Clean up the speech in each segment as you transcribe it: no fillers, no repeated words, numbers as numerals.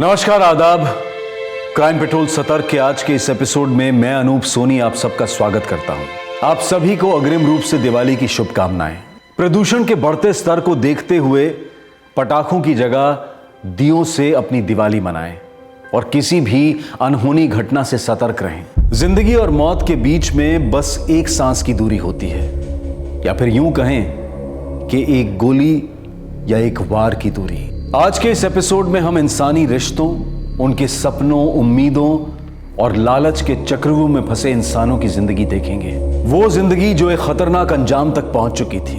नमस्कार, आदाब। Crime petrol सतर्क के आज के इस एपिसोड में मैं अनूप सोनी आप सबका स्वागत करता हूं। आप सभी को अग्रिम रूप से दिवाली की शुभकामनाएं। प्रदूषण के बढ़ते स्तर को देखते हुए पटाखों की जगह दियों से अपनी दिवाली मनाएं और किसी भी अनहोनी घटना से सतर्क रहें। जिंदगी और मौत के बीच में बस एक सांस की दूरी होती है, या फिर यूं कहें कि एक गोली या एक वार की दूरी। आज के इस एपिसोड में हम इंसानी रिश्तों, उनके सपनों, उम्मीदों और लालच के चक्रव्यूह में फंसे इंसानों की जिंदगी देखेंगे। वो जिंदगी जो एक खतरनाक अंजाम तक पहुंच चुकी थी,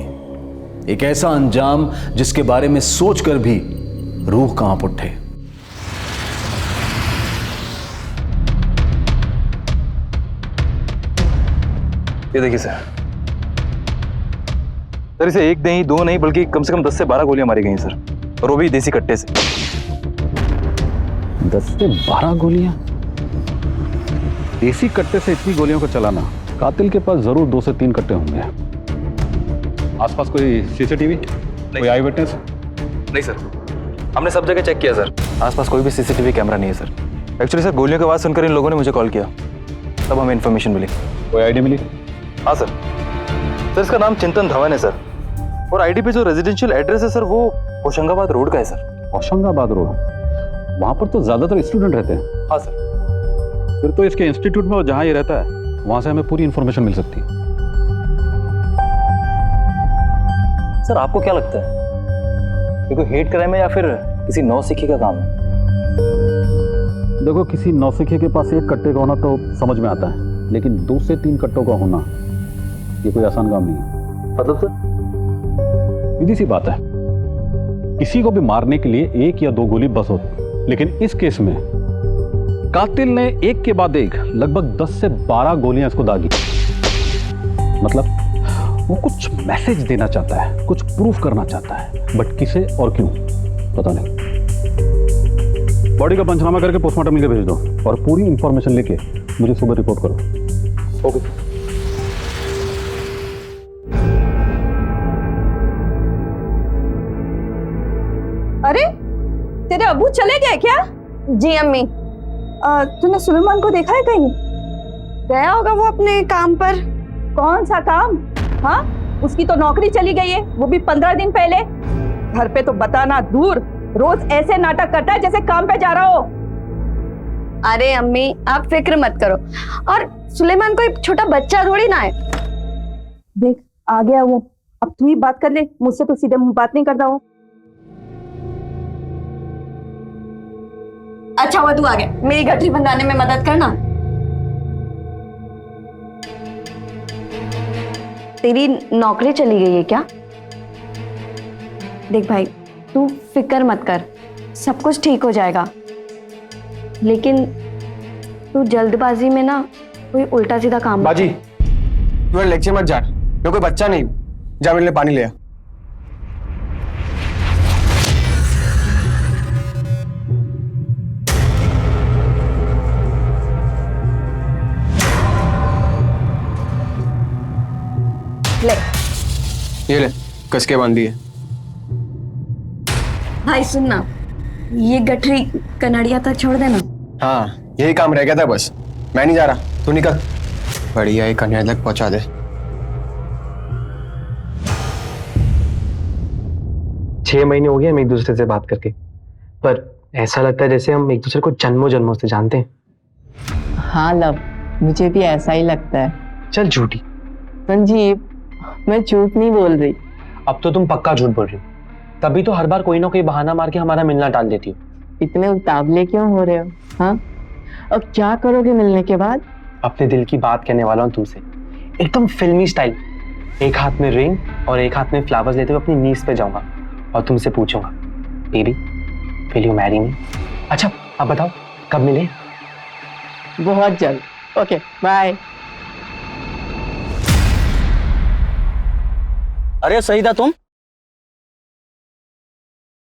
एक ऐसा अंजाम जिसके बारे में सोचकर भी रूह कांप उठे। ये देखिए सर, इसे एक नहीं, दो नहीं, बल्कि कम से कम 10 से 12 गोलियां मारी गई सर, और वो भी देसी कट्टे से। 10 से 12 गोलियां? देसी कट्टे से इतनी गोलियों को चलाना, कातिल के पास जरूर 2 से 3 कट्टे होंगे। आसपास कोई सीसीटीवी, कोई आई विटनेस? नहीं सर, हमने सब जगह चेक किया सर, आसपास कोई भी सीसीटीवी कैमरा नहीं है सर। एक्चुअली सर, गोलियों की आवाज सुनकर इन लोगों ने मुझे कॉल किया, तब हमें इन्फॉर्मेशन मिली। कोई आईडी मिली? हाँ सर, इसका नाम चिंतन धवन है सर, और आईडी पे जो रेजिडेंशियल एड्रेस है सर, वो होशंगाबाद रोड का है सर। होशंगाबाद रोड? वहां पर तो ज्यादातर स्टूडेंट रहते हैं। हाँ सर। फिर तो इसके इंस्टीट्यूट में जहां ये रहता है वहां से हमें पूरी इंफॉर्मेशन मिल सकती है। सर आपको क्या लगता है, ये कोई हेट क्राइम है या फिर किसी नौसिखी का काम है? देखो, किसी नौसिखे के पास एक कट्टे का होना तो समझ में आता है, लेकिन 2 से 3 कट्टों का होना ये कोई आसान काम नहीं है। मतलब सर? सीधी सी बात है, किसी को भी मारने के लिए 1 या 2 गोली बस होती, लेकिन इस केस में कातिल ने एक के बाद एक लगभग 10 से 12 गोलियां इसको दागी। मतलब वो कुछ मैसेज देना चाहता है, कुछ प्रूफ करना चाहता है, बट किसे और क्यों पता नहीं। बॉडी का पंचनामा करके पोस्टमार्टम के लिए भेज दो और पूरी इंफॉर्मेशन लेके मुझे सुबह रिपोर्ट करो। ओके। अरे, तेरे अबू चले गए क्या? जी अम्मी। तूने सुलेमान को देखा है कहीं? गया होगा वो अपने काम पर। कौन सा काम? हाँ, उसकी तो नौकरी चली गई है, वो भी 15 दिन पहले। घर पे तो बताना दूर, रोज ऐसे नाटक करता है जैसे काम पे जा रहा हो। अरे अम्मी, आप फिक्र मत करो, और सुलेमान कोई छोटा बच्चा थोड़ी ना है। देख, आ गया वो। अब तू ही बात कर ले, मुझसे तो सीधे मुंह बात नहीं करता हो। अच्छा हुआ तू आ गया, मेरी गठरी बंधाने में मदद करना। तेरी नौकरी चली गई है क्या? देख भाई, तू फिक्र मत कर, सब कुछ ठीक हो जाएगा। लेकिन तू जल्दबाजी में ना कोई उल्टा सीधा काम। बाजी, तू लेक्चर मत जा, मैं कोई बच्चा नहीं हूं। जा मेरे लिए पानी ले आ। ले ये ले, कस के बांध दिए। भाई सुनना, ये गठरी कनाड़िया तक छोड़ देना। हाँ, यही काम रह गया था बस। मैं नहीं जा रहा, तू निकल। बढ़िया, ये कन्या तक पहुंचा दे। 6 महीने हो गए हम एक दूसरे से बात करके, पर ऐसा लगता है जैसे हम एक दूसरे को जन्मों जन्मों से जानते हैं। हाँ लव, मुझे भी ऐसा ही लगता है। चल झूठी। संजीव, मैं झूठ नहीं बोल रही। अब तो तुम पक्का झूठ बोल रही हो, तभी तो हर बार कोई ना कोई बहाना मार के हमारा मिलना टाल देती हो। इतने उतावले क्यों हो रहे हो? हाँ, अब क्या करोगे मिलने के बाद? अपने दिल की बात कहने वाला हूँ तुमसे, एकदम फिल्मी स्टाइल। एक हाथ में रिंग और एक हाथ में फ्लावर्स लेते हुए अपनी नीज पे जाऊंगा और तुमसे पूछूंगा, baby will you marry me? अच्छा अब बताओ, कब मिले? बहुत जल्द। Okay bye. अरे सही था तुम,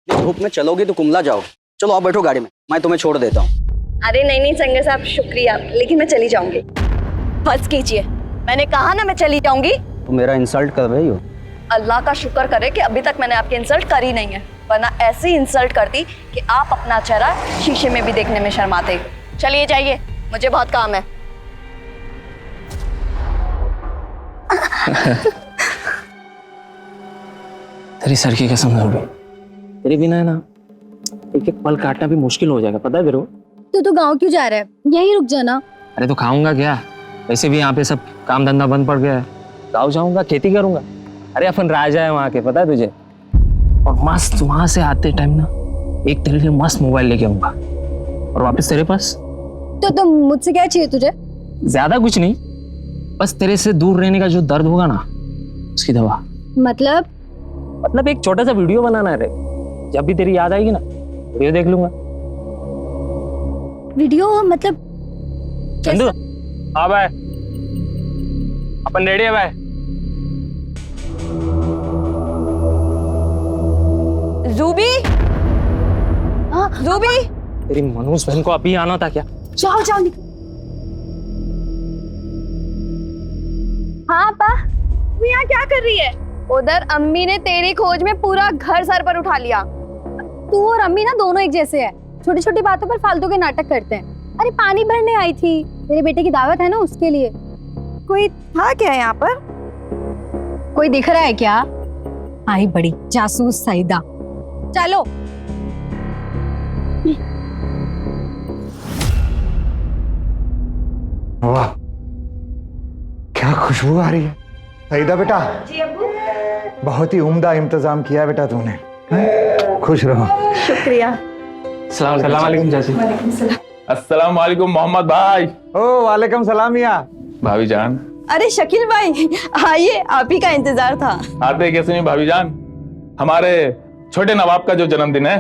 धूप में चलोगे तो कुमला जाओगे। चलो आप बैठो गाड़ी में, मैं तुम्हें छोड़ देता हूँ। अरे नहीं संगर साहब, शुक्रिया, लेकिन मैं चली जाऊंगी। बस कीजिए, मैंने कहा ना मैं चली जाऊंगी। तुम मेरा इंसल्ट कर रही हो। अल्लाह का शुक्र करे कि अभी तक मैंने आपकी इंसल्ट करी नहीं है, वरना ऐसी इंसल्ट करती कि आप अपना चेहरा शीशे में भी देखने में शर्माते। चलिए जाइए, मुझे बहुत काम है। तेरी सर की कसम धूबी, तेरे बिना है ना एक एक पल काटना भी मुश्किल हो जाएगा, पता है तेरे को? तो गाँव क्यों जा रहा है? यहीं रुक जाना। अरे तो खाऊंगा क्या? वैसे भी यहाँ पे सब काम धंधा बंद पड़ गया है। गाँव जाऊंगा, खेती करूंगा। अरे अपन राजा है वहाँ के, पता है तुझे? और मस्त वहां से आते टाइम ना एक तेरे लिए मस्त मोबाइल लेके आऊंगा और वापस तेरे पास। तो तुम मुझसे क्या चाहिए तुझे? ज्यादा कुछ नहीं, बस तेरे से दूर रहने का जो दर्द होगा ना उसकी दवा। मतलब एक छोटा सा वीडियो बनाना है रे, जब भी तेरी याद आएगी ना वीडियो देख लूंगा। वीडियो मतलब चंदू, हाँ भाई, अपन रेडी है भाई। ज़ूबी, ज़ूबी, तेरी मनोज बहन को अभी आना था क्या? जाओ जाओ निकलो। हाँ पा, तू यहाँ क्या कर रही है? उधर अम्मी ने तेरी खोज में पूरा घर सर पर उठा लिया। तू और अम्मी ना दोनों एक जैसे हैं, छोटी छोटी बातों पर फालतू के नाटक करते हैं। अरे पानी भरने आई थी, मेरे बेटे की दावत है ना उसके लिए। कोई था क्या यहाँ पर? कोई दिख रहा है क्या? आई बड़ी जासूस सईदा। चलो। वाह, क्या खुशबू आ रही है। सईदा बेटा। जी अब्बू। बहुत ही उम्दा इंतजाम किया बेटा तूने। खुश रहो। शुक्रिया। सलाम वालेकुम चाची। अस्सलाम वालेकुम मोहम्मद भाई। ओ वालेकुम सलाम मियां। भाभी जान। अरे शकील भाई आइए, आप ही का इंतजार था। आते कैसे नहीं भाभी जान, हमारे छोटे नवाब का जो जन्मदिन है।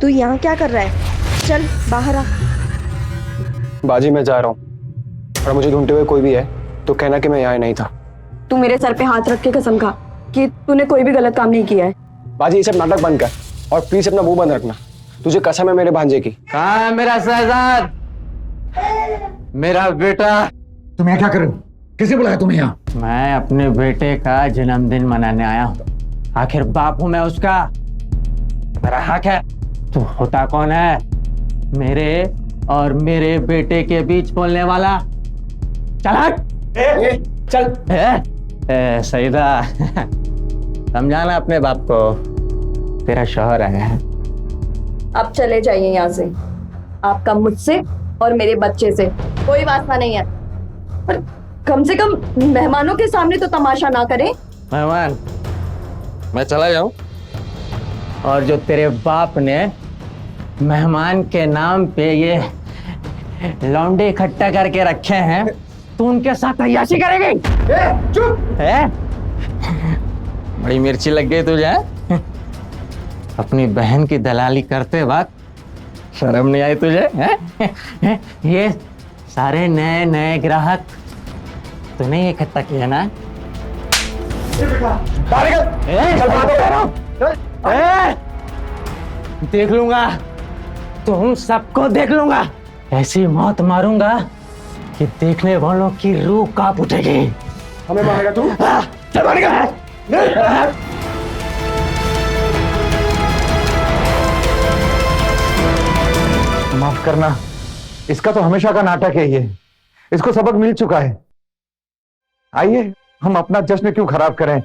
तू यहाँ क्या कर रहा है? चल बाहर आ। बाजी मैं जा रहा हूँ, और मुझे ढूंढते हुए कोई भी है तो कहना कि मैं यहाँ नहीं था। तू मेरे सर पे हाथ रख के कसम खा कि तूने कोई भी गलत काम नहीं किया है। बाजी ये सब नाटक बंद कर और प्लीज अपना मुंह बंद रखना। तुझे कसम है मेरे भांजे की। कहाँ है मेरा शहजाद, मेरा बेटा? तुम यहाँ क्या कर रहे हो? किसे बुलाया तुम्हें यहाँ? मैं अपने बेटे का जन्मदिन मनाने आया हूँ। आखिर बाप हूं मैं उसका, मेरा हक है। तू होता कौन है मेरे और मेरे बेटे के बीच बोलने वाला? चल हट। चल। सईदा, समझाना अपने बाप को, तेरा शौहर है। अब चले जाइए यहाँ से। आपका मुझसे और मेरे बच्चे से कोई वास्ता नहीं है। पर कम से कम मेहमानों के सामने तो तमाशा ना करें। मेहमान, मैं चला जाऊं? और जो तेरे बाप ने मेहमान के नाम पे ये लौंडे इकट्ठा करके रखे हैं, तू उनके साथ अय्याशी करेगी? चुप है? बड़ी मिर्ची लग गई तुझे? अपनी बहन की दलाली करते वक्त शर्म नहीं आई तुझे? है? ये सारे नए नए ग्राहक तूने इकट्ठा किया ना? देख लूंगा, तुम सबको देख लूंगा। ऐसी मौत मारूंगा कि देखने वालों की रूह कांप उठेगी। हमें मारेगा तू? चल मारेगा। माफ करना, इसका तो हमेशा का नाटक है ये। इसको सबक मिल चुका है। आइए हम अपना जश्न क्यों खराब करें।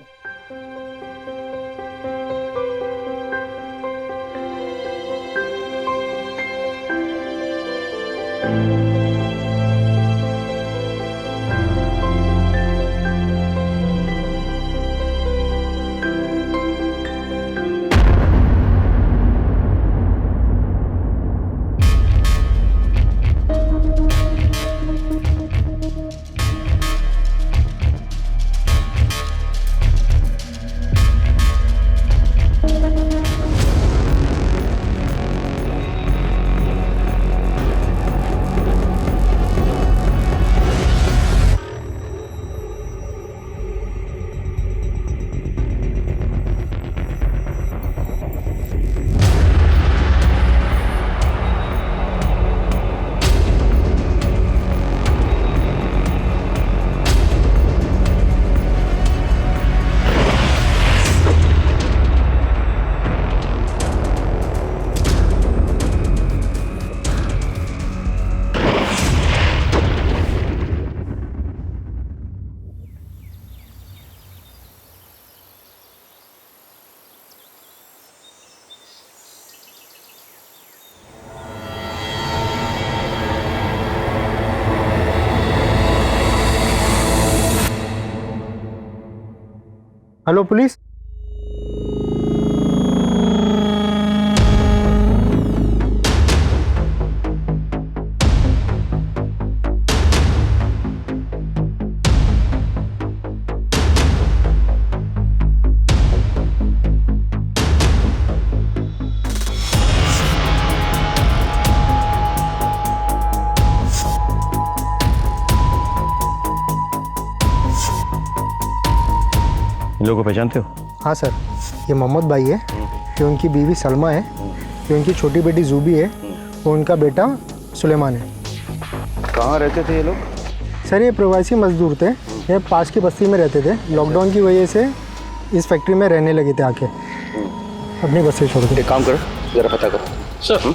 Hello police. इन लोगों को पहचानते हो? हाँ सर, ये मोहम्मद भाई है, ये उनकी बीवी सलमा है, ये उनकी छोटी बेटी जूबी है, वो उनका बेटा सुलेमान है। कहाँ रहते थे ये लोग? सर ये प्रवासी मजदूर थे, ये पास की बस्ती में रहते थे। लॉकडाउन की वजह से इस फैक्ट्री में रहने लगे थे आके, अपनी बस्ती छोड़ के। एक काम करो, जरा पता करो सर।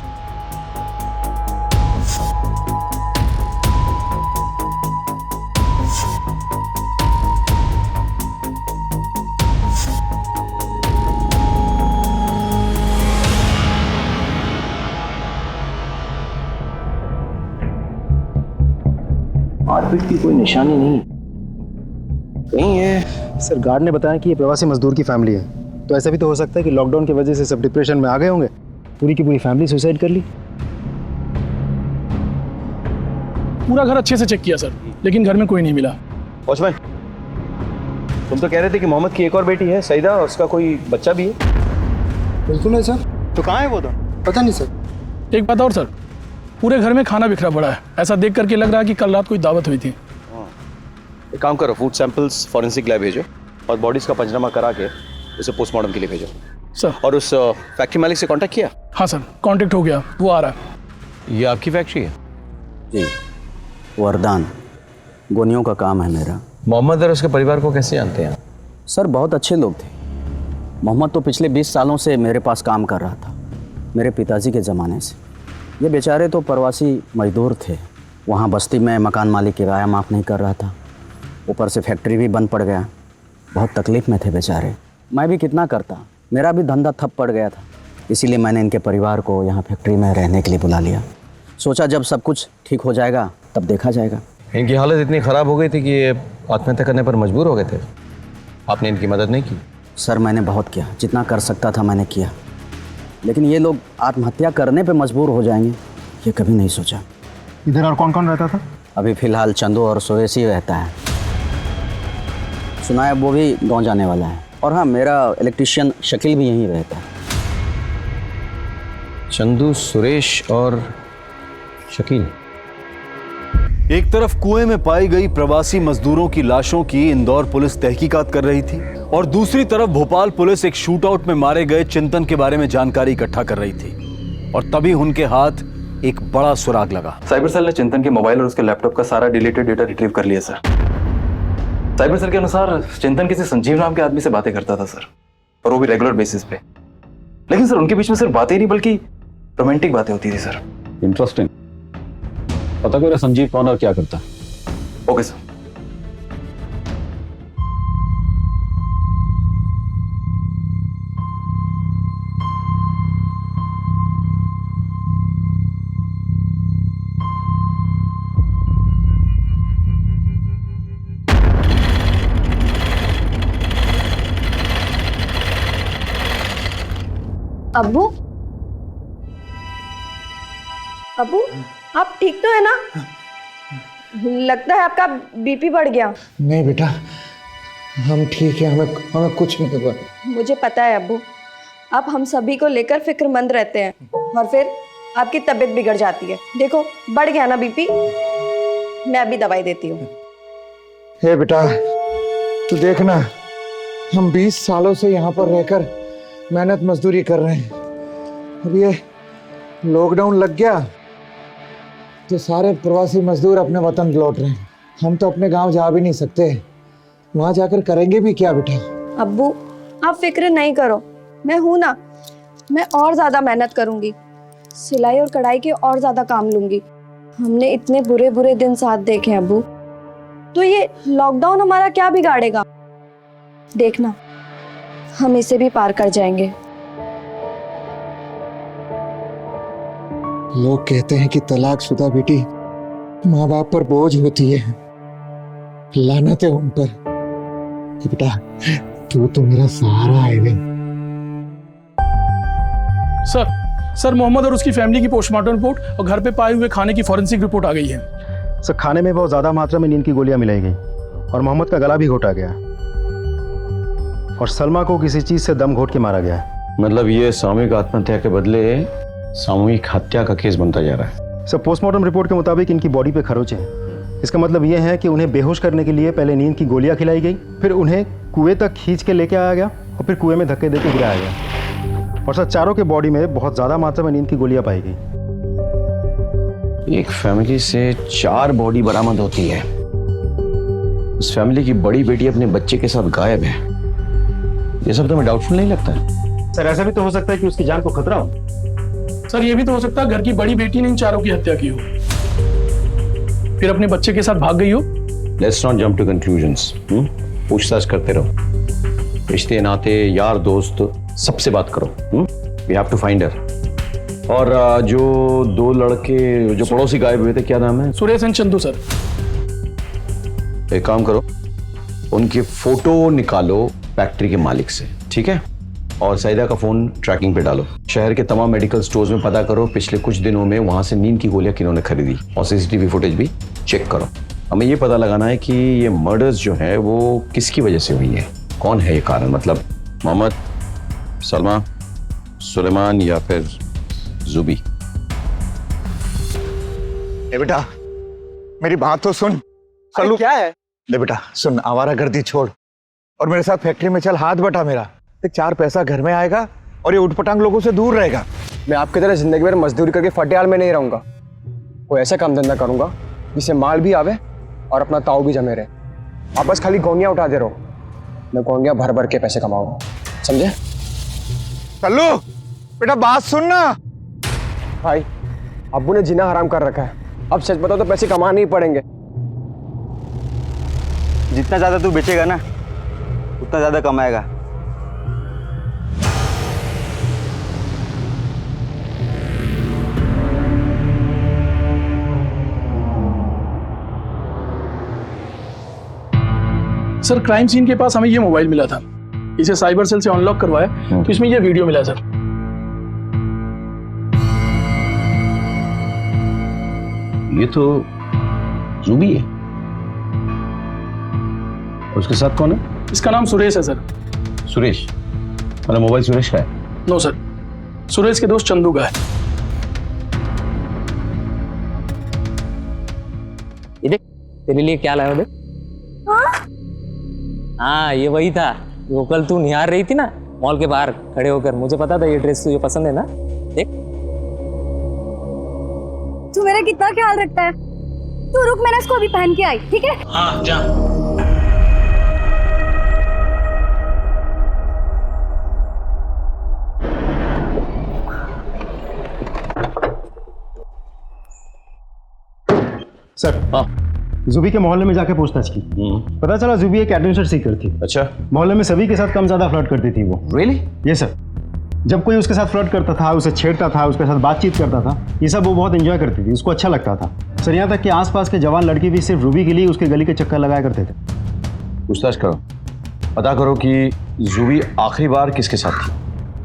मारपीट की कोई निशानी नहीं कहीं है। सर गार्ड ने बताया कि ये प्रवासी मजदूर की फैमिली है, तो ऐसा भी तो हो सकता है कि लॉकडाउन की वजह से सब डिप्रेशन में आ गए होंगे, पूरी की पूरी फैमिली सुसाइड कर ली। पूरा घर अच्छे से चेक किया सर, लेकिन घर में कोई नहीं मिला। वॉचमैन, तुम तो कह रहे थे कि मोहम्मद की एक और बेटी है सईदा, और उसका कोई बच्चा भी है। बिल्कुल है सर। तो कहाँ है वो तो? पता नहीं सर। एक बात और सर, पूरे घर में खाना बिखरा पड़ा है। ऐसा देख करके लग रहा है कि कल रात कोई दावत हुई थी। एक काम करो, फूड सैंपल्स फॉरेंसिक लैब भेजो और बॉडीज का पंचनामा करा के उसे पोस्टमार्टम के लिए भेजो सर। और उस फैक्ट्री मालिक से कांटेक्ट किया? हाँ सर, कांटेक्ट हो गया, वो आ रहा है। ये आपकी फैक्ट्री है? जी, वरदान गोनियों का काम है मेरा। मोहम्मद और उसके परिवार को कैसे जानते हैं? सर बहुत अच्छे लोग थे। मोहम्मद तो पिछले 20 सालों से मेरे पास काम कर रहा था, मेरे पिताजी के ज़माने से। ये बेचारे तो प्रवासी मजदूर थे, वहाँ बस्ती में मकान मालिक किराया माफ़ नहीं कर रहा था, ऊपर से फैक्ट्री भी बंद पड़ गया। बहुत तकलीफ़ में थे बेचारे। मैं भी कितना करता, मेरा भी धंधा ठप पड़ गया था। इसीलिए मैंने इनके परिवार को यहाँ फैक्ट्री में रहने के लिए बुला लिया। सोचा जब सब कुछ ठीक हो जाएगा तब देखा जाएगा। इनकी हालत इतनी ख़राब हो गई थी कि ये आत्महत्या करने पर मजबूर हो गए थे। आपने इनकी मदद नहीं की? सर मैंने बहुत किया, जितना कर सकता था मैंने किया, लेकिन ये लोग आत्महत्या करने पे मजबूर हो जाएंगे ये कभी नहीं सोचा। इधर और कौन कौन रहता था? अभी फ़िलहाल चंदू और सोएसी रहता है, सुना है वो भी गांव जाने वाला है। और हाँ, मेरा इलेक्ट्रिशियन शकील भी यहीं रहता है। चंदू, सुरेश और शकील। एक तरफ कुएं में पाई गई प्रवासी मजदूरों की लाशों की इंदौर पुलिस तहकीकात कर रही थी, और दूसरी तरफ भोपाल पुलिस एक शूटआउट में मारे गए चिंतन के बारे में जानकारी इकट्ठा कर रही थी। और तभी उनके हाथ एक बड़ा सुराग लगा। साइबर सेल ने चिंतन के मोबाइल और उसके लैपटॉप का सारा डिलीटेड डेटा रिट्रीव कर लिया सर। साइबर सेल के अनुसार चिंतन किसी संजीव नाम के आदमी से बातें करता था सर, और वो भी रेगुलर बेसिस पे। लेकिन सर उनके बीच में सिर्फ बातें नहीं बल्कि रोमांटिक बातें होती थी सर। इंटरेस्टिंग। पता करो संजीव कौन और क्या करता है। Okay sir. अब्बू, अब्बू आप ठीक तो है ना? लगता है आपका बीपी बढ़ गया। नहीं बेटा, हम ठीक है, हमें हमें कुछ नहीं हुआ। मुझे पता है अब्बू, आप हम सभी को लेकर फिक्रमंद रहते हैं और फिर आपकी तबीयत बिगड़ जाती है। देखो बढ़ गया ना बीपी, मैं अभी दवाई देती हूँ। हे बेटा, तू देखना, हम 20 सालों से यहाँ पर रहकर मेहनत मजदूरी कर रहे हैं। अब ये लॉकडाउन लग गया तो सारे प्रवासी मजदूर अपने वतन लौट रहे हैं। हम तो अपने गांव जा भी नहीं सकते, वहां जाकर करेंगे भी क्या बेटा? अब्बू आप फिक्र नहीं करो, मैं हूं ना, मैं और ज्यादा मेहनत करूंगी, सिलाई और कढ़ाई के और ज्यादा काम लूंगी। हमने इतने बुरे बुरे दिन साथ देखे हैं अब्बू, तो ये लॉकडाउन हमारा क्या बिगाड़ेगा? देखना हम इसे भी पार कर जाएंगे। लोग कहते हैं कि तलाकशुदा बेटी माँ बाप पर बोझ होती है, लानत है उन पर। बेटा तू तो मेरा सहारा है वे। सर मोहम्मद और उसकी फैमिली की पोस्टमार्टम रिपोर्ट और घर पे पाए हुए खाने की फॉरेंसिक रिपोर्ट आ गई है। सर खाने में बहुत ज़्यादा मात्रा में नींद की गोलियां मिलाई गई और मोहम्मद का गला भी घोटा गया और सलमा को किसी चीज़ से दम घोट के मारा गया है। मतलब ये सामूहिक आत्महत्या के बदले सामूहिक हत्या का केस बनता जा रहा है। सर पोस्टमार्टम रिपोर्ट के मुताबिक इनकी बॉडी पे खरोच है। इसका मतलब ये है कि उन्हें बेहोश करने के लिए पहले नींद की गोलियां खिलाई गई, फिर उन्हें कुएं तक खींच के लेके आया गया और फिर कुएं में धक्के देके गिराया गया। और सर चारों के बॉडी में बहुत ज़्यादा मात्रा में नींद की गोलियां पाई गई। एक फैमिली से 4 बॉडी बरामद होती है। उस फैमिली की बड़ी बेटी अपने बच्चे के साथ गायब है। ये सब तुम्हें डाउटफुल नहीं लगता है? सर ऐसा भी तो हो सकता है कि उसकी जान को खतरा हो। सर ये भी तो हो सकता है घर की बड़ी बेटी ने इन चारों की हत्या की हो, फिर अपने बच्चे के साथ भाग गई हो। Let's not jump to conclusions. पूछताछ करते रहो, रिश्ते नाते यार दोस्त सबसे बात करो। We have to find her. और जो 2 लड़के जो पड़ोसी गायब हुए थे, क्या नाम है? Suresh and Chandu sir. एक काम करो, उनके फोटो निकालो फैक्ट्री के मालिक से, ठीक है? और सईदा का फोन ट्रैकिंग पे डालो। शहर के तमाम मेडिकल स्टोर्स में पता करो पिछले कुछ दिनों में वहां से नींद की गोलियां किन्होंने खरीदी, और सीसीटीवी फुटेज भी चेक करो। हमें ये पता लगाना है कि ये मर्डर्स जो है वो किसकी वजह से हुई है, कौन है ये कारण। मतलब मोहम्मद, सलमा, सुलेमान या फिर जुबी। ए बेटा मेरी बात तो सुन। चलो क्या है? ले बेटा सुन, आवारागर्दी छोड़ और मेरे साथ फैक्ट्री में चल, हाथ बटा मेरा। 4 पैसा घर में आएगा और ये उठपटांग लोगों से दूर रहेगा। मैं आपकी तरह जिंदगी भर मजदूरी करके फटियाल में नहीं रहूंगा। कोई ऐसा काम धंधा करूंगा जिससे माल भी आवे और अपना ताऊ भी जमे रहे। आप बस खाली गोंगियां उठा दे रहो, मैं गोंगियां भर भर के पैसे कमाऊंगा, समझे? चलो बेटा बात सुन ना। भाई अब्बू ने जीना हराम कर रखा है, अब सच बताओ तो पैसे कमाने ही पड़ेंगे। जितना ज़्यादा तू बेचेगा ना उतना ज़्यादा कमाएगा। सर क्राइम सीन के पास हमें ये मोबाइल मिला था, इसे साइबर सेल से अनलॉक करवाया तो इसमें ये वीडियो मिला सर। ये तो जुबी है। उसके साथ कौन है? इसका नाम सुरेश है सर। सुरेश? मतलब मोबाइल सुरेश का है? नो सर, सुरेश के दोस्त चंदू का है। ये देख तेरे लिए क्या लाया, देख। हाँ ये वही था वो कल तू निहार रही थी ना मॉल के बाहर खड़े होकर। मुझे पता था ये ड्रेस तुझे पसंद है ना, देख। तू मेरा कितना ख्याल रखता है। तू रुक, मैंने इसको अभी पहन के आई, ठीक है? हाँ जा। सर हाँ, जुबी के मोहल्ले में जाके पूछताछ की। पता चला जुबी एक एडवेंचर सीकर थी। अच्छा। मोहल्ले में सभी के साथ कम ज्यादा फ्लर्ट करती थी वो। रियली? ये सर, जब कोई उसके साथ फ्लर्ट करता था, उसे छेड़ता था, उसके साथ बातचीत करता था, ये सब वो बहुत एंजॉय करती थी, उसको अच्छा लगता था सर। यहाँ तक कि आसपास के जवान लड़के भी सिर्फ रूबी के लिए उसके गली के चक्कर लगाया करते थे। पूछताछ करो, पता करो कि जुबी आखिरी बार किसके साथ थी,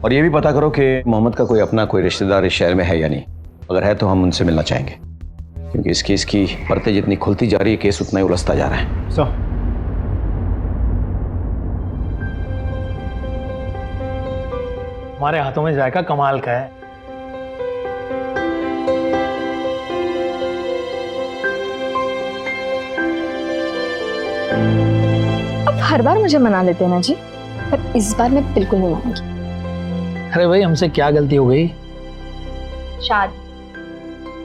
और ये भी पता करो कि मोहम्मद का कोई अपना कोई रिश्तेदार इस शहर में है या नहीं। अगर है तो हम उनसे मिलना चाहेंगे, क्योंकि इस केस की परतें जितनी खुलती जा रही है केस उतना ही उलझता जा रहा है। सर हमारे हाथों में जायका कमाल का है। अब हर बार मुझे मना लेते हैं ना जी, पर इस बार मैं बिल्कुल नहीं मानूंगी। अरे भाई हमसे क्या गलती हो गई? शादी,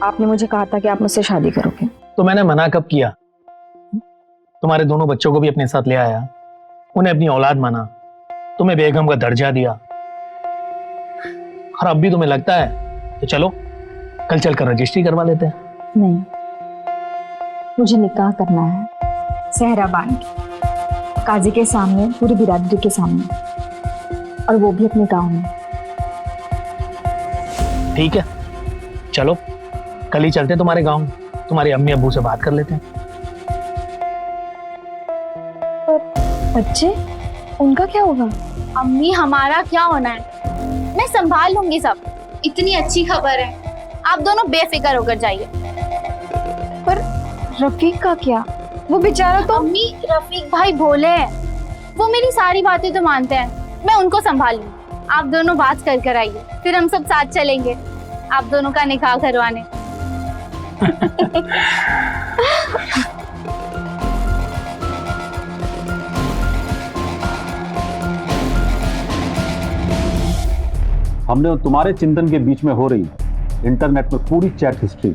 आपने मुझे कहा था कि आप मुझसे शादी करोगे। तो मैंने मना कब किया? तुम्हारे दोनों बच्चों को भी अपने साथ ले आया, उन्हें अपनी औलाद माना, तुम्हें बेगम का दर्जा दिया, और अब भी तुम्हें लगता है तो चलो कल चलकर रजिस्ट्री करवा लेते हैं। नहीं, मुझे निकाह करना है सहरा बांध के, काजी के सामने, पूरी बिरादरी के सामने, और वो भी अपने गांव में। ठीक है चलो कल ही चलते तुम्हारे गांव, तुम्हारी अम्मी अब्बू से बात कर लेते हैं। पर बच्चे? उनका क्या होगा? अम्मी हमारा क्या होना है, मैं संभाल लूंगी सब। इतनी अच्छी खबर है, आप दोनों बेफिक्र होकर जाइए। पर रफीक का क्या? वो बेचारा तो। अम्मी रफीक भाई भोले हैं, वो मेरी सारी बातें तो मानते हैं, मैं उनको संभाल लूंगी। आप दोनों बात कर आइए, फिर हम सब साथ चलेंगे आप दोनों का निकाह करवाने। हमने तुम्हारे चिंतन के बीच में हो रही इंटरनेट में पूरी चैट हिस्ट्री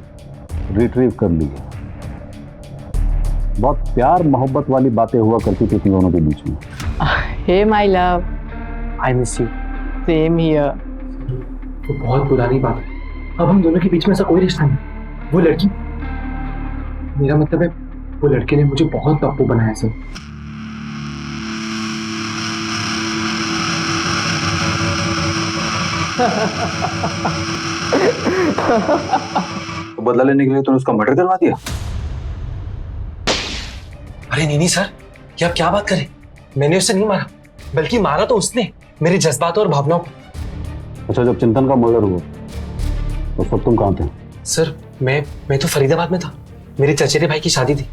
रिट्रीव कर ली है। बहुत प्यार मोहब्बत वाली बातें हुआ करती थी तुम दोनों के बीच में। Hey my love, I miss you. Same here. वो बहुत पुरानी बात है, अब हम दोनों के बीच में ऐसा कोई रिश्ता नहीं। वो लड़की, मेरा मतलब है वो लड़के ने मुझे बहुत पप्पू बनाया सर। तो बदला लेने के लिए तूने उसका मर्डर करवा दिया? अरे नहीं सर, ये आप क्या बात करें, मैंने उसे नहीं मारा, बल्कि मारा तो उसने मेरे जज्बातों और भावनाओं को। अच्छा, जब चिंतन का मर्डर हुआ तो सब तुम कहाँ थे? सर मैं तो फरीदाबाद में था, मेरे चचेरे भाई की शादी थी।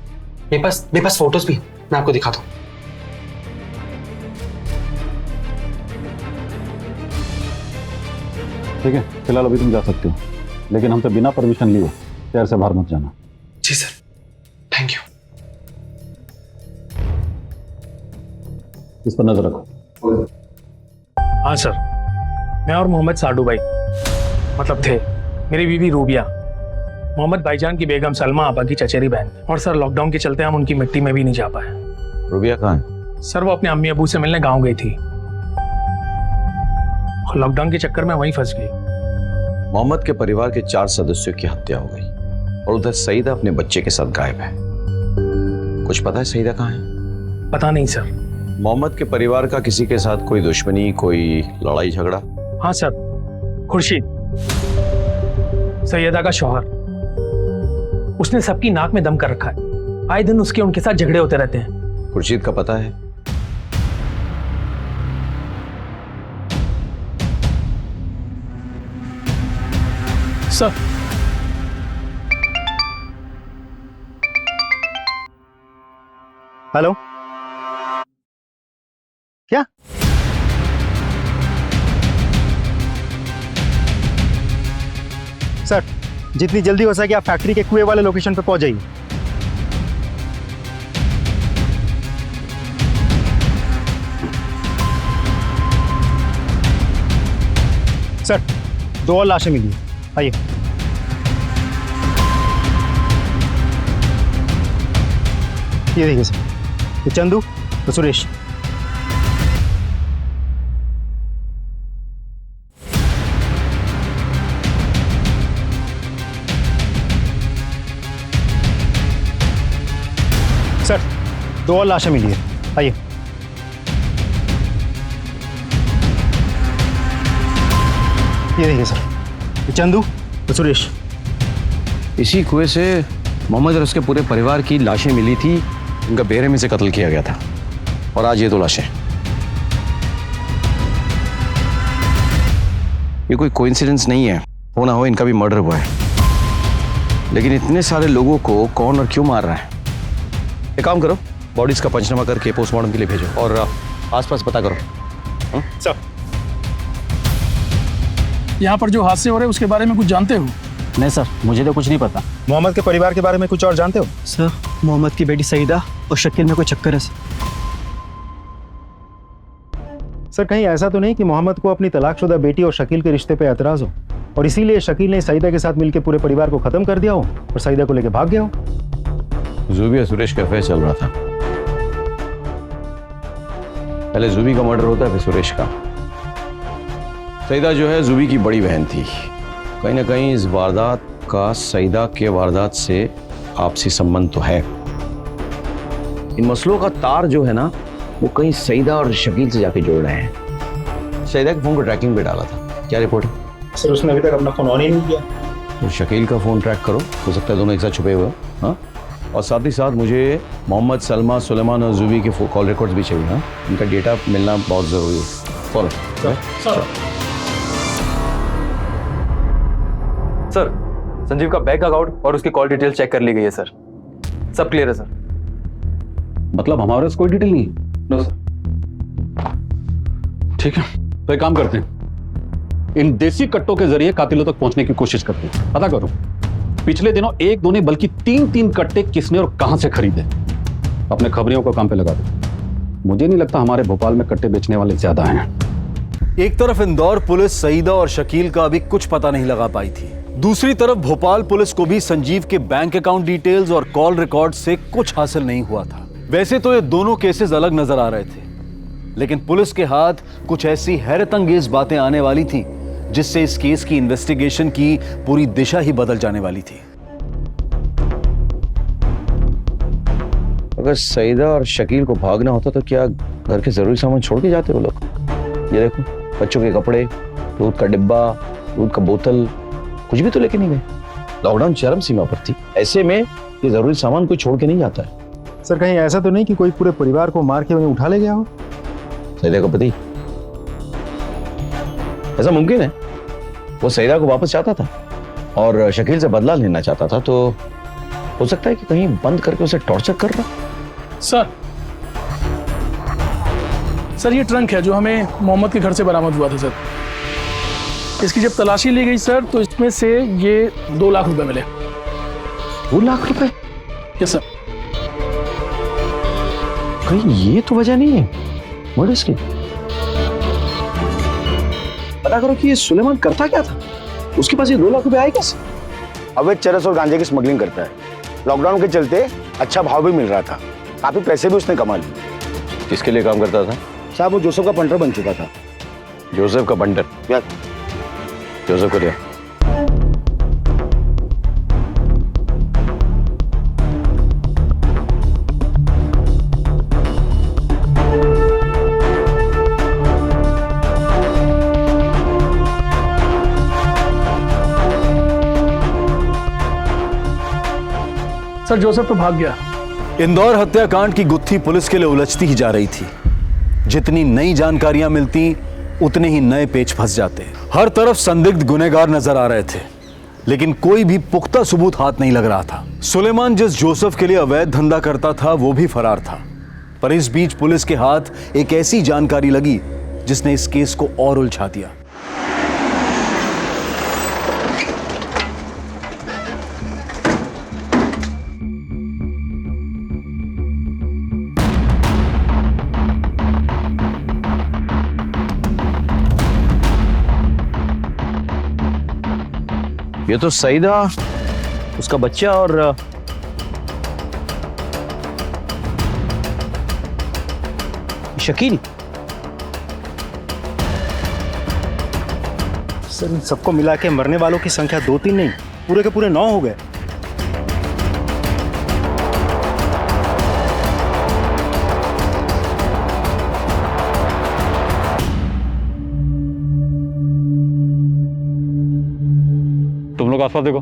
मेरे पास फोटोज भी है, मैं आपको दिखाता हूँ। ठीक है, फिलहाल अभी तुम जा सकते हो, लेकिन हमसे बिना परमिशन लिए शहर से बाहर मत जाना। जी सर, थैंक यू। इस पर नजर रखो। हाँ सर, मैं और मोहम्मद साडू भाई मतलब थे, मेरी बीवी रूबिया, मोहम्मद भाईजान की बेगम सलमा आपा की चचेरी बहन। और सर लॉकडाउन के चलते हम उनकी मिट्टी में भी नहीं जा पाए। रूबिया कहाँ है? सर वो अपने अम्मी अबू से मिलने गांव गई थी, और लॉकडाउन के चक्कर में वहीं फंस गई। मोहम्मद के परिवार के 4 सदस्यों की हत्या हो गई और उधर सईदा अपने बच्चे के साथ गायब है। कुछ पता है सईदा कहाँ है? पता नहीं सर। मोहम्मद के परिवार का किसी के साथ कोई दुश्मनी, कोई लड़ाई झगड़ा? हाँ सर, खुर्शीद सैयदा का शौहर, उसने सबकी नाक में दम कर रखा है। आए दिन उसके उनके साथ झगड़े होते रहते हैं। खुर्शीद का पता है? सर हेलो, क्या? सर जितनी जल्दी हो सके आप फैक्ट्री के कुएं वाले लोकेशन पे पहुंच जाइए। सर 2 और लाशें मिली, आइए। ये देखिए सर, ये चंदू और सुरेश। सर 2 और लाशें मिली है, आइए। ये देखिए सर, ये चंदू और सुरेश। इसी कुएं से मोहम्मद और उसके पूरे परिवार की लाशें मिली थी, उनका बेरहमी से कत्ल किया गया था। और आज ये 2 लाशें। ये कोई कोइंसिडेंस नहीं है, हो ना हो इनका भी मर्डर हुआ है। लेकिन इतने सारे लोगों को कौन और क्यों मार रहा है? एक काम करो, बॉडीज का पंचनामा करके पोस्टमार्टम के लिए भेजो और आसपास पता करो। सर यहाँ पर जो हादसे हो रहे हैं उसके बारे में कुछ जानते हो? नहीं सर, मुझे तो कुछ नहीं पता। मोहम्मद के परिवार के बारे में कुछ और जानते हो? सर मोहम्मद की बेटी सईदा और शकील में कोई चक्कर है सर, कहीं ऐसा तो नहीं कि मोहम्मद को अपनी तलाकशुदा बेटी और शकील के रिश्ते पे एतराज हो और इसीलिए शकील ने सईदा के साथ मिलकर पूरे परिवार को खत्म कर दिया हो और सईदा को लेकर भाग गया हो? जूबी और सुरेश का अफेयर चल रहा था। पहले जूबी का मर्डर होता है, फिर सुरेश का। सईदा जो है जूबी की बड़ी बहन थी। कहीं ना कहीं इस वारदात का सईदा के वारदात से आपसी संबंध तो है। इन मसलों का तार जो है ना, वो कहीं सईदा और शकील से जाके जोड़ रहे हैं। सईदा के फोन को ट्रैकिंग पे डाला था। क्या रिपोर्ट है? सर उसने अभी तक अपना फोन ऑन ही नहीं किया। तो शकील का फोन ट्रैक करो, हो सकता है दोनों एक साथ छुपे हुए। हाँ, और साथ ही साथ मुझे मोहम्मद सलमा, सुलेमान और जुबी के कॉल रिकॉर्ड्स भी चाहिए। हाँ, इनका डेटा मिलना बहुत ज़रूरी है। फॉलो सर, संजीव का बैंक अकाउंट और उसकी कॉल डिटेल चेक कर ली गई है सर। सब क्लियर है सर। मतलब हमारे पास कोई डिटेल नहीं? No sir. ठीक है, तो एक काम करते हैं, इन देसी कट्टों के जरिए कातिलों तक पहुंचने की कोशिश करते हैं। पता करो पिछले दिनों एक दो नहीं बल्कि 3-3 कट्टे किसने और कहां से खरीदे। अपने खबरियों को काम पे लगा दो। मुझे नहीं लगता हमारे भोपाल में कट्टे बेचने वाले ज्यादा हैं। एक तरफ इंदौर पुलिस सईदा और शकील का अभी कुछ पता नहीं लगा पाई थी, दूसरी तरफ भोपाल पुलिस को भी संजीव के बैंक अकाउंट डिटेल्स और कॉल रिकॉर्ड से कुछ हासिल नहीं हुआ था। वैसे तो ये दोनों केसेस अलग नजर आ रहे थे, लेकिन पुलिस के हाथ कुछ ऐसी हैरतअंगेज बातें आने वाली थी जिससे इस केस की इन्वेस्टिगेशन की पूरी दिशा ही बदल जाने वाली थी। अगर सईदा और शकील को भागना होता तो क्या घर के जरूरी सामान छोड़ के जाते वो लोग? ये देखो, बच्चों के कपड़े, दूध का डिब्बा, दूध का बोतल, कुछ भी तो लेके नहीं गए। लॉकडाउन चरम सीमा पर थी, ऐसे में ये जरूरी सामान कोई छोड़ के नहीं जाता है। सर कहीं ऐसा तो नहीं कि कोई पूरे परिवार को मार के उन्हें उठा ले गया हो? सईदा का पति, ऐसा मुमकिन है। वो सईदा को वापस चाहता था और शकील से बदला लेना चाहता था, तो हो सकता है कि कहीं बंद करके उसे टॉर्चर कर रहा। सर ये ट्रंक है जो हमें मोहम्मद के घर से बरामद हुआ था सर। इसकी जब तलाशी ली गई सर तो इसमें से ये 2 लाख रुपए मिले। 2 लाख रुपए? Yes sir. कहीं ये तो वजह नहीं है मर्डर की? पता करो कि ये सुलेमान करता क्या था, उसके पास ये 2 लाख रुपए आए कैसे? अवैध चरस और गांजे की स्मगलिंग करता है। लॉकडाउन के चलते अच्छा भाव भी मिल रहा था, काफी पैसे भी उसने कमा लिए। किसके लिए काम करता था? साहब वो जोसेफ का पंटर बन चुका था। जोसेफ का बंडर? जोसेफ को लिया। सर जोसेफ तो भाग गया। इंदौर हत्याकांड की गुत्थी पुलिस के लिए उलझती ही जा रही थी। जितनी नई जानकारियां मिलती उतने ही नए पेच फंस जाते। हर तरफ संदिग्ध गुनहगार नजर आ रहे थे, लेकिन कोई भी पुख्ता सबूत हाथ नहीं लग रहा था। सुलेमान जिस जोसेफ के लिए अवैध धंधा करता था वो भी फरार था। पर इस बीच पुलिस के हाथ एक ऐसी जानकारी लगी जिसने इस केस को और उलझा दिया। ये तो सईदा, उसका बच्चा और शकील। सर इन सबको मिला के मरने वालों की संख्या 2-3 नहीं, पूरे के पूरे 9 हो गए। तुम लोग आसपास देखो।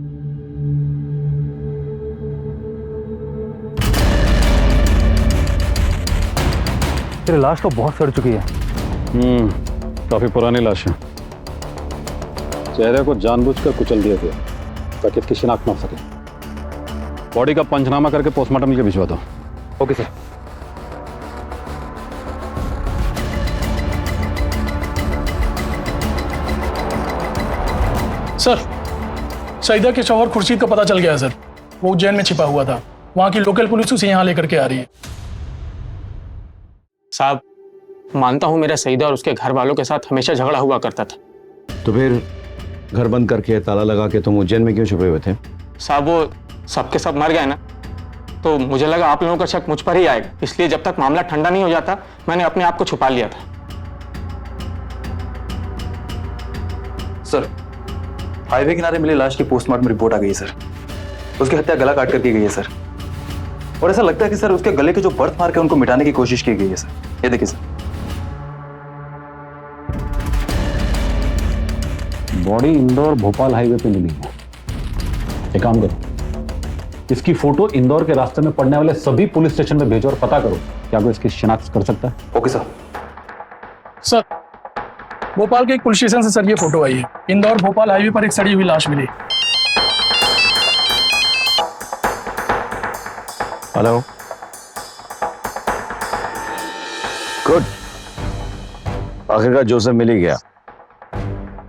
तेरे लाश तो बहुत सड़ चुकी है। काफी पुरानी लाश है। चेहरे को जानबूझकर कुचल दिए थे ताकि इसकी शिनाख्त ना हो सके। बॉडी का पंचनामा करके पोस्टमार्टम के भिजवा दो। Okay sir. सर सईदा के शौहर खुर्शीद का पता चल गया है सर। वो उज्जैन में छिपा हुआ था, वहां की लोकल पुलिस उसे यहाँ लेकर के आ रही है। साहब मानता हूँ मेरा सईदा और उसके घर वालों के साथ हमेशा झगड़ा हुआ करता था। तो फिर घर बंद करके ताला लगा के तुम उज्जैन में क्यों छुपे हुए थे? साहब वो सबके सब मर गए ना, तो मुझे लगा आप लोगों का शक मुझ पर ही आएगा, इसलिए जब तक मामला ठंडा नहीं हो जाता मैंने अपने आप को छुपा लिया था। सर हाईवे किनारे मिली लाश की पोस्टमार्टम रिपोर्ट आ गई है सर। उसकी हत्या गला काट कर की गई है सर, और ऐसा लगता है कि सर उसके गले के जो बर्थ मार्क है उनको मिटाने की कोशिश की गई है सर। ये देखिए sir. Body Indore Bhopal highway पे मिली है। एक काम करो, इसकी फोटो इंदौर के रास्ते में पड़ने वाले सभी पुलिस स्टेशन में भेजो और पता करो क्या कोई इसकी शिनाख्त कर सकता है। Okay sir. सर भोपाल के एक पुलिस स्टेशन से सर ये फोटो आई है। इंदौर भोपाल हाईवे पर एक सड़ी हुई लाश मिली। हेलो, गुड, आखिरकार जोसेफ मिल ही गया।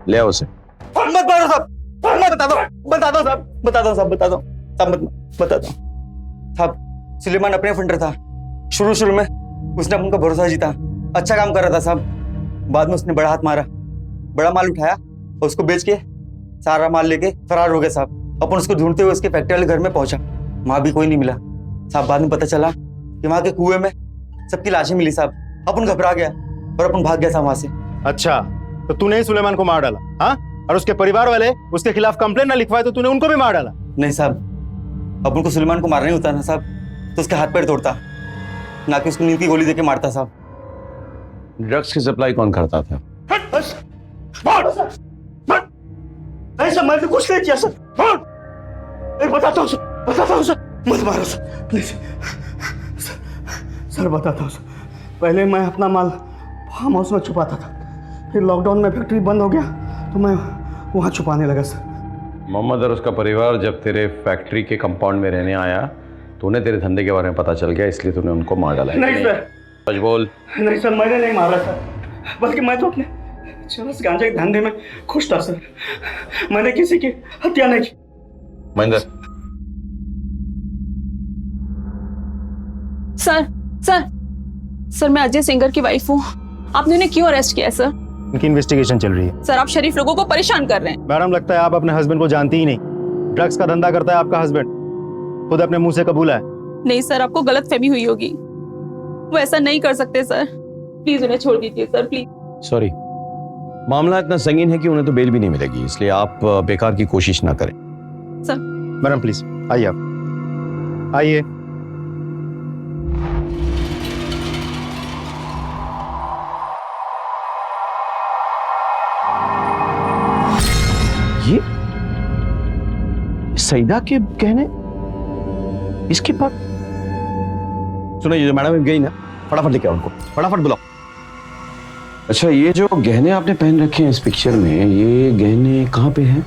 ले आओ उसे। मत मारो साहब, मत बता दो साहब, बता दो साहब, बता दो साहब, बता दो साहब। सुलेमान अपने फंडर था। शुरू में उसने अपना भरोसा जीता, अच्छा काम कर रहा था साहब। बाद में उसने बड़ा हाथ मारा, बड़ा माल उठाया और उसको बेच के सारा माल लेके फरार हो गया साहब। अपन उसको ढूंढते हुए उसके फैक्ट्री वाले घर में पहुंचा, वहां भी कोई नहीं मिला साहब। बाद में पता चला कि वहां के कुएं में सबकी लाशें मिली साहब। अपन घबरा गया और अपन भाग गया साहब वहां से। अच्छा, तो तूने ही सुलेमान को मार डाला? हाँ, और उसके परिवार वाले उसके खिलाफ कंप्लेंट ना लिखवाए तो तूने उनको भी मार डाला? नहीं साहब, अपन को सुलेमान को मारना ही होता ना साहब तो उसके हाथ पैर तोड़ता, ना कि उसको नींद की गोली देके मारता साहब। ड्रग्स की सप्लाई कौन करता था? नहीं सर, मैंने कुछ नहीं किया सर। बताता हूँ सर, मत मारो सर प्लीज सर, बताता हूँ सर। पहले मैं अपना माल फार्म हाउस में छुपाता था, फिर लॉकडाउन में फैक्ट्री बंद हो गया तो मैं वहाँ छुपाने लगा सर। मोहम्मद और उसका परिवार जब तेरे फैक्ट्री के कंपाउंड में रहने आया तो उन्हें तेरे धंधे के बारे में पता चल गया, इसलिए तूने उनको मार डाला। नहीं सर, सच बोल। नहीं सर, मैंने नहीं मारा सर, बल्कि मैं तो अपने चरस गांजे के धंधे में खुश था सर। मैंने किसी की हत्या नहीं की। महेंद्र, सर मैं अजय सिंगर की वाइफ हूँ। आपने उन्हें क्यों अरेस्ट किया है सर? इनकी इन्वेस्टिगेशन चल रही है। सर आप शरीफ लोगों को परेशान कर रहे हैं। मैडम, लगता है आप अपने हस्बैंड को जानती ही नहीं। ड्रग्स का धंधा करता है आपका हस्बैंड, खुद अपने मुंह से कबूला है। नहीं सर, आपको गलतफहमी हुई होगी, वो ऐसा नहीं कर सकते सर। प्लीज उन्हें छोड़ दीजिए सर, प्लीज। सॉरी, मामला इतना संगीन है कि उन्हें तो बेल भी नहीं मिलेगी, इसलिए आप बेकार की कोशिश ना करें। सर मैडम प्लीज आइए, आप आइए। ये सईदा के गहने इसके पास? सुनो, ये जो मैडम गई ना, फटाफट लेके आओ उनको, फटाफट बुलाओ। अच्छा, ये जो गहने आपने पहन रखे हैं इस पिक्चर में, ये गहने कहाँ पे हैं?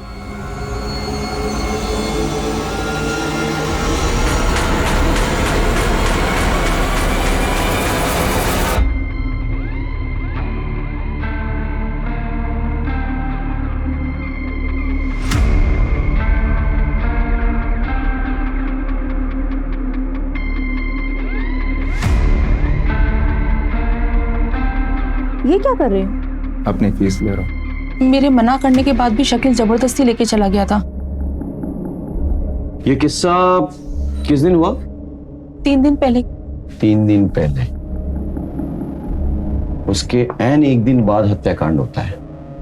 ये क्या कर रहे हो? अपनी फीस ले रहा हूँ। मेरे मना करने के बाद भी शकील जबरदस्ती लेके चला गया था। ये किस्सा किस दिन हुआ? 3 दिन पहले। 3 दिन पहले? उसके ऐन एक दिन बाद हत्याकांड होता है।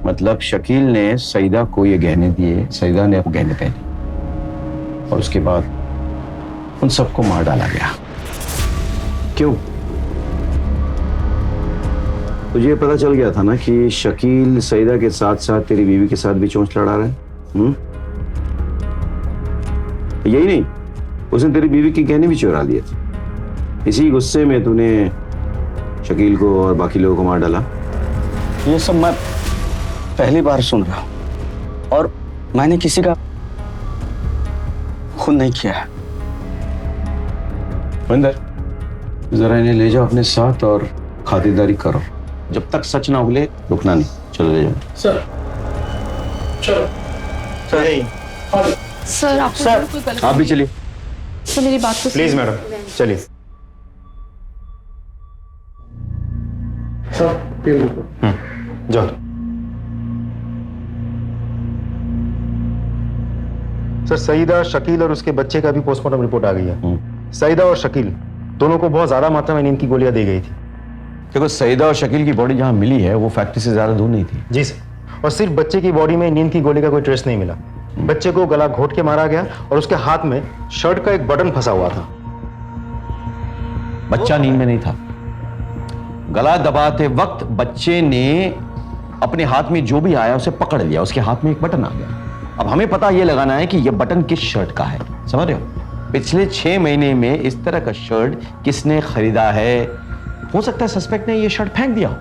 मतलब शकील ने सईदा को ये गहने दिए, सईदा ने वो गहने पहने और उसके बाद उन सबको मार डाला गया। क्यों? तुझे पता चल गया था ना कि शकील सईदा के साथ साथ तेरी बीवी के साथ भी चोंच लड़ा रहा है। यही नहीं, उसने तेरी बीवी के गहने भी चुरा लिए थे। इसी गुस्से में तूने शकील को और बाकी लोगों को मार डाला। ये सब मैं पहली बार सुन रहा हूँ और मैंने किसी का खून नहीं किया है। महेंद्र, जरा इन्हें ले जाओ अपने साथ और खातिरदारी करो। जब तक सच ना उगले रुकना नहीं। चलो ले जाओ। सर चलो सर आप आप भी चलिए। सर मेरी बात को प्लीज मैडम चलिए। जाओ। सर, सईदा, शकील और उसके बच्चे का भी पोस्टमार्टम रिपोर्ट आ गई है। सईदा और शकील दोनों को बहुत ज्यादा मात्रा में नींद की गोलियां दी गई थी। देखो, सईदा और शकील की बॉडी जहां मिली है वो फैक्ट्री से ज्यादा दूर नहीं थी। जी सर, और सिर्फ बच्चे की बॉडी में नींद की गोली का कोई ट्रेस नहीं मिला। बच्चे को गला घोट के मारा गया और उसके हाथ में शर्ट का एक बटन फंसा हुआ था। बच्चा नींद में नहीं था। गला दबाते वक्त बच्चे ने अपने हाथ में जो भी आया उसे पकड़ लिया, उसके हाथ में एक बटन आ गया। अब हमें पता यह लगाना है कि यह बटन किस शर्ट का है, समझ रहे हो? पिछले 6 महीने में इस तरह का शर्ट किसने खरीदा है? हो सकता है सस्पेक्ट ने ये शर्ट फेंक दिया हो।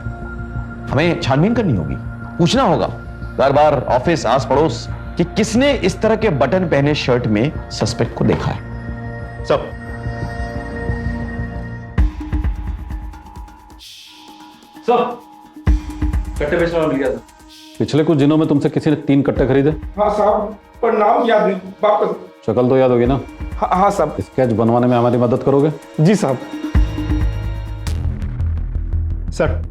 हमें छानबीन करनी होगी, पूछना होगा बार बार ऑफिस, आस पड़ोस कि किसने इस तरह के बटन पहने शर्ट में सस्पेक्ट को देखा है। सब कट्टे बेचने वाला मिल गया था। पिछले कुछ दिनों में तुमसे किसी ने 3 कट्टे खरीदे? हाँ साहब, पर नाम याद नहीं। वापस। शक्ल तो याद होगी ना? हाँ साहब। स्केच बनवाने में हमारी मदद करोगे? जी साहब। सर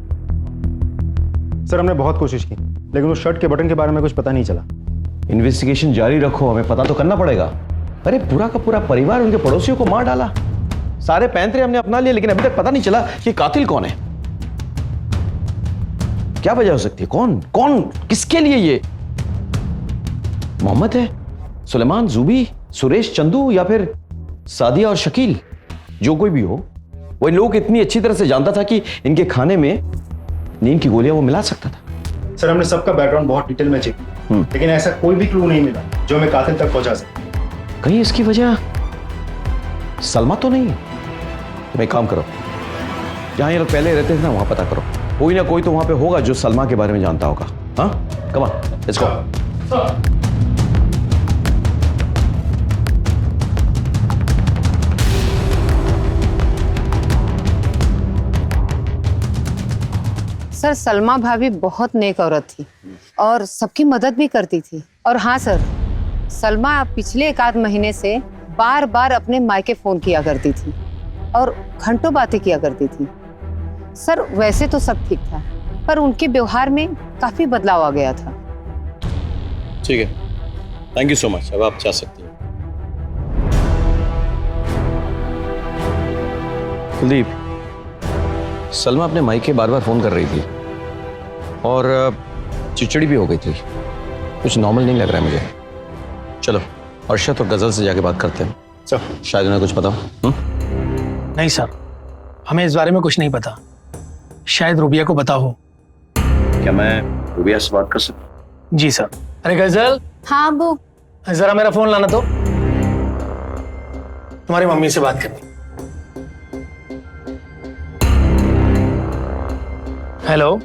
हमने बहुत कोशिश की, लेकिन उस शर्ट के बटन के बारे में कुछ पता नहीं चला। इन्वेस्टिगेशन जारी रखो, हमें पता तो करना पड़ेगा। अरे पूरा का पूरा परिवार उनके पड़ोसियों को मार डाला, सारे पैंतरे हमने अपना लिए, लेकिन अभी तक पता नहीं चला कि कातिल कौन है। क्या वजह हो सकती है? कौन किसके लिए? ये मोहम्मद है, सुलेमान, जूबी, सुरेश, चंदू, या फिर सादिया और शकील? जो कोई भी हो, वो इन लोगों को इतनी अच्छी तरह से जानता था कि इनके खाने में नींद की गोलियां वो मिला सकता था। सर हमने सबका बैकग्राउंड बहुत डिटेल में चेक किया, लेकिन ऐसा कोई भी क्लू नहीं मिला जो हमें कातिल तक पहुंचा सके। कहीं इसकी वजह सलमा तो नहीं? तुम एक काम करो, जहां ये लोग पहले रहते थे ना, वहां पता करो। कोई ना कोई तो वहां पे होगा जो सलमा के बारे में जानता होगा। हाँ, come on, let's go. Sir Salma भाभी बहुत नेक औरत थी और सबकी मदद भी करती थी। और हाँ सर, सलमा पिछले 1 महीने से बार बार अपने मायके फोन किया करती थी और घंटों बातें किया करती थी। सर वैसे तो सब ठीक था, पर उनके व्यवहार में काफी बदलाव आ गया था। ठीक है, थैंक यू सो मच। अब आप जा सकती हैं। कुलदीप, सलमा अपने मायके बार बार फोन कर रही थी और चिड़चिड़ी भी हो गई थी। कुछ नॉर्मल नहीं लग रहा है मुझे। चलो अर्शद और गजल से जाके बात करते हैं। सर शायद उन्हें कुछ पता हो। नहीं सर, हमें इस बारे में कुछ नहीं पता। शायद रूबिया को पता हो। क्या मैं रूबिया से बात कर सकता हूँ? जी सर। अरे गजल। हाँ अबू। जरा मेरा फोन लाना तो, तुम्हारी मम्मी से बात करनी। हेलो,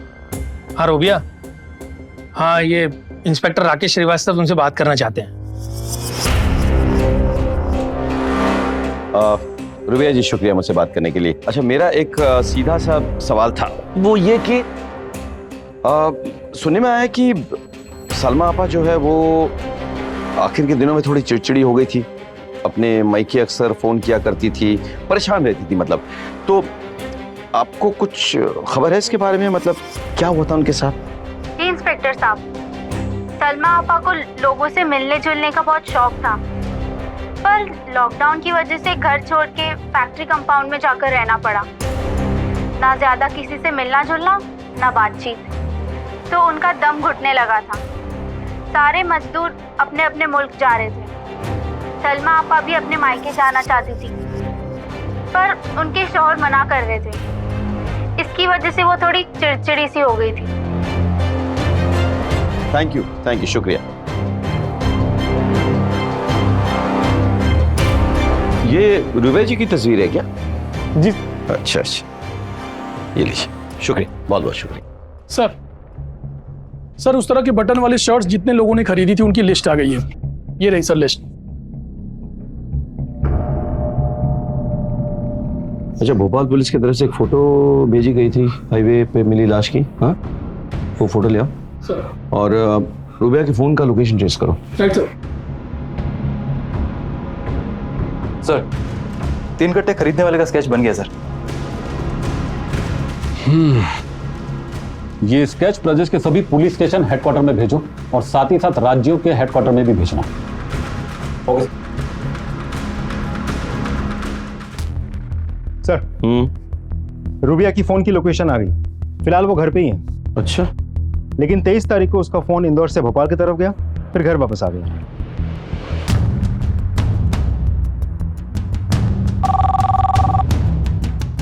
हाँ रूबिया। हाँ, ये इंस्पेक्टर राकेश श्रीवास्तव तुमसे बात करना चाहते हैं। रूबिया जी, शुक्रिया मुझसे बात करने के लिए। अच्छा, मेरा एक सीधा सा सवाल था, वो ये कि सुनने में आया कि सलमा आपा जो है वो आखिर के दिनों में थोड़ी चिड़चिड़ी हो गई थी। अपने मायके अक्सर फोन किया करती थी, परेशान रहती थी मतलब। तो आपको कुछ खबर है इसके बारे में? मतलब क्या हुआ था उनके साथ? जी इंस्पेक्टर साहब, सलमा आपा को लोगों से मिलने जुलने का बहुत शौक था, पर लॉकडाउन की वजह से घर छोड़ के फैक्ट्री कंपाउंड में जाकर रहना पड़ा। ना ज्यादा किसी से मिलना जुलना, ना बातचीत, तो उनका दम घुटने लगा था। सारे मजदूर अपने अपने मुल्क जा रहे थे। सलमा आपा भी अपने मायके जाना चाहती थी, पर उनके शौहर मना कर रहे थे। इसकी वजह से वो थोड़ी चिड़चिड़ी सी हो गई थी। थैंक यू, शुक्रिया। ये रूबिया जी की तस्वीर है क्या? जी। अच्छा, ये लीजिए, शुक्रिया, बहुत बहुत शुक्रिया। सर उस तरह के बटन वाले शर्ट्स जितने लोगों ने खरीदी थी उनकी लिस्ट आ गई है। ये रही सर लिस्ट। अच्छा, भोपाल पुलिस की तरफ से एक फोटो भेजी गई थी हाईवे पे मिली लाश की। हाँ, वो फोटो ले आओ सर। और रूबिया के फोन का लोकेशन ट्रेस करो। Right sir. सर 3 कट्टे खरीदने वाले का स्केच बन गया सर। ये स्केच प्रदेश के सभी पुलिस स्टेशन हेडक्वार्टर में भेजो और साथ ही साथ राज्यों के हेडक्वार्टर में भी भेजना। ओके सर, रूबिया की फोन की लोकेशन आ गई। फिलहाल वो घर पे ही है। अच्छा, लेकिन 23 तारीख को उसका फोन इंदौर से भोपाल की तरफ गया, फिर घर वापस आ गया।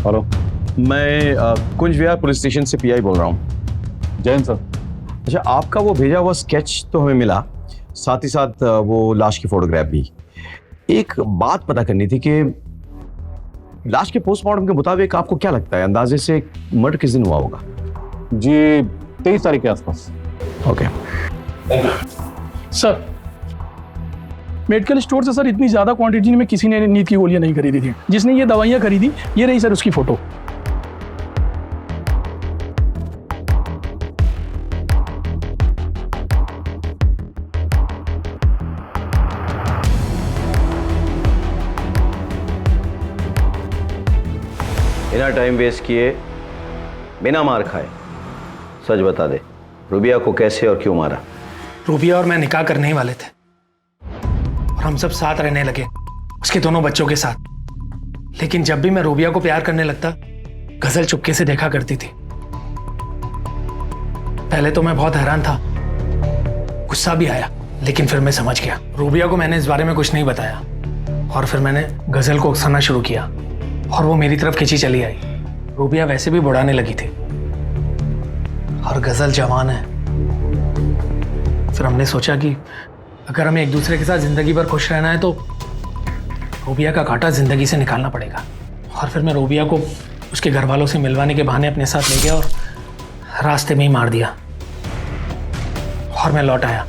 हेलो, मैं कुंज विहार पुलिस स्टेशन से पीआई बोल रहा हूँ। जैन सर। अच्छा, आपका वो भेजा हुआ स्केच तो हमें मिला, साथ ही साथ वो लाश की फोटोग्राफ भी। एक बात पता करनी थी कि लाश के पोस्टमार्टम के मुताबिक आपको क्या लगता है अंदाजे से मर्डर किस दिन हुआ होगा? जी 23 तारीख के आसपास। ओके। सर मेडिकल स्टोर से सर इतनी ज्यादा क्वांटिटी में किसी ने नींद की गोलियां नहीं खरीदी थी। जिसने ये दवाइयां खरीदी, ये रही सर उसकी फोटो। बिना टाइम वेस्ट किए, बिना मार खाए सच बता दे, रूबिया को कैसे और क्यों मारा? रूबिया और मैं निकाह करने ही वाले थे और हम सब साथ रहने लगे, उसके दोनों बच्चों के साथ। लेकिन जब भी मैं रूबिया को प्यार करने लगता, गजल चुपके से देखा करती थी। पहले तो मैं बहुत हैरान था, गुस्सा भी आया, लेकिन फिर मैं समझ गया। रूबिया को मैंने इस बारे में कुछ नहीं बताया और फिर मैंने गजल को उकसाना शुरू किया और वो मेरी तरफ खिंची चली आई। रूबिया वैसे भी बुढ़ाने लगी थी और गजल जवान है। फिर हमने सोचा कि अगर हमें एक दूसरे के साथ जिंदगी भर खुश रहना है तो रूबिया का कांटा जिंदगी से निकालना पड़ेगा। और फिर मैं रूबिया को उसके घर वालों से मिलवाने के बहाने अपने साथ ले गया और रास्ते में ही मार दिया। और मैं लौट आया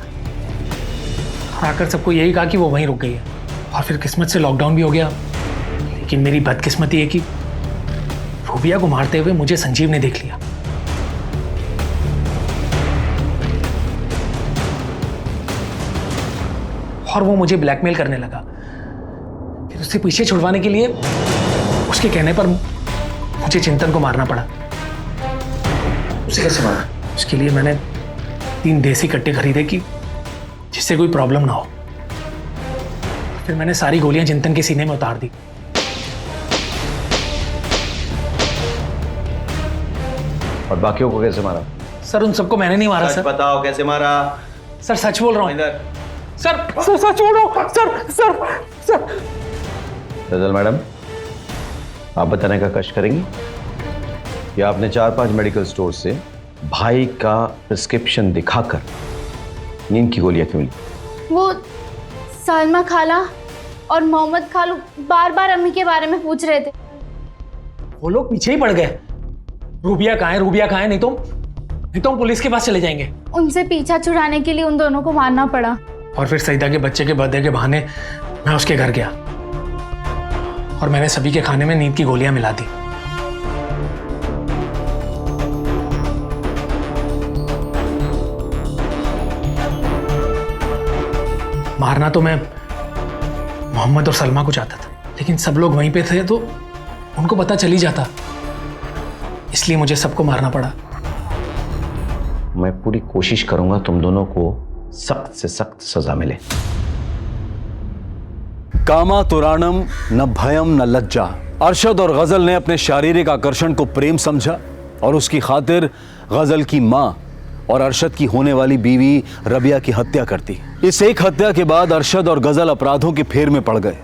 और आकर सबको यही कहा कि वो वहीं रुक गई है। और फिर किस्मत से लॉकडाउन भी हो गया। लेकिन मेरी बदकिस्मती है कि रूबिया को मारते हुए मुझे संजीव ने देख लिया। और वो मुझे ब्लैकमेल करने लगा। फिर उससे पीछे छुड़वाने के लिए उसके कहने पर मुझे चिंतन को मारना पड़ा। उसे कैसे मारा? उसके लिए मैंने 3 देसी कट्टे खरीदे कि जिससे कोई प्रॉब्लम ना हो। फिर मैंने सारी गोलियां चिंतन के सीने में उतार दी। और बाकियों को कैसे मारा? सर उन सबको मैंने नहीं मारा। सच सर बताओ कैसे मारा? सर सच बोल रहा हूँ। सर सच बोल रहा हूँ। सर गजल मैडम, आप बताने का कष्ट करेंगी कि आपने 4-5 मेडिकल स्टोर से भाई का प्रिस्क्रिप्शन दिखाकर नींद की गोलियां क्यों ली? वो सलमा खाला और मोहम्मद खालू बार बार अम्मी के बारे में पूछ रहे थे। वो लोग पीछे ही पड़ गए। रूबिया कहाँ है, रूबिया कहाँ है? नहीं तो हम पुलिस के पास चले जाएंगे। उनसे पीछा छुड़ाने के लिए उन दोनों को मारना पड़ा। और फिर सईदा के बच्चे के बर्थडे के बहाने मैं उसके घर गया और मैंने सभी के खाने में नींद की गोलियां मिला दी। मारना तो मैं मोहम्मद और सलमा को चाहता था, लेकिन सब लोग वहीं पे थे तो उनको पता चल ही जाता, इसलिए मुझे सबको मारना पड़ा। मैं पूरी कोशिश करूंगा तुम दोनों को सख्त से सख्त सजा मिले। कामा तुराणम न भयम न लज्जा। अरशद और गजल ने अपने शारीरिक आकर्षण को प्रेम समझा और उसकी खातिर गजल की मां और अरशद की होने वाली बीवी रबिया की हत्या कर दी। इस एक हत्या के बाद अरशद और गजल अपराधों के फेर में पड़ गए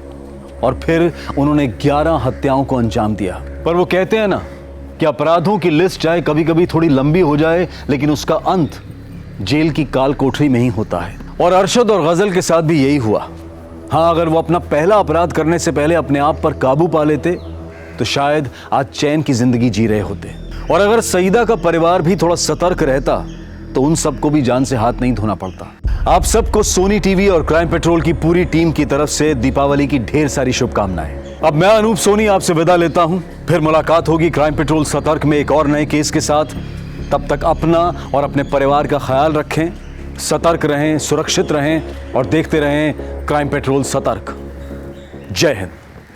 और फिर उन्होंने 11 हत्याओं को अंजाम दिया। पर वो कहते हैं ना कि अपराधों की लिस्ट चाहे कभी कभी थोड़ी लंबी हो जाए, लेकिन उसका अंत जेल की काल कोठरी में ही होता है। और अरशद और गजल के साथ भी यही हुआ। हाँ, अगर वो अपना पहला अपराध करने से पहले अपने आप पर काबू पा लेते तो शायद आज चैन की जिंदगी जी रहे होते। और अगर सईदा का परिवार भी थोड़ा सतर्क रहता तो उन सबको भी जान से हाथ नहीं धोना पड़ता। आप सबको सोनी टीवी और क्राइम पेट्रोल की पूरी टीम की तरफ से दीपावली की ढेर सारी शुभकामनाएं। अब मैं अनूप सोनी आपसे विदा लेता हूं। फिर मुलाकात होगी क्राइम पेट्रोल सतर्क में एक और नए केस के साथ। तब तक अपना और अपने परिवार का ख्याल रखें, सतर्क रहें, सुरक्षित रहें और देखते रहें क्राइम पेट्रोल सतर्क। जय हिंद।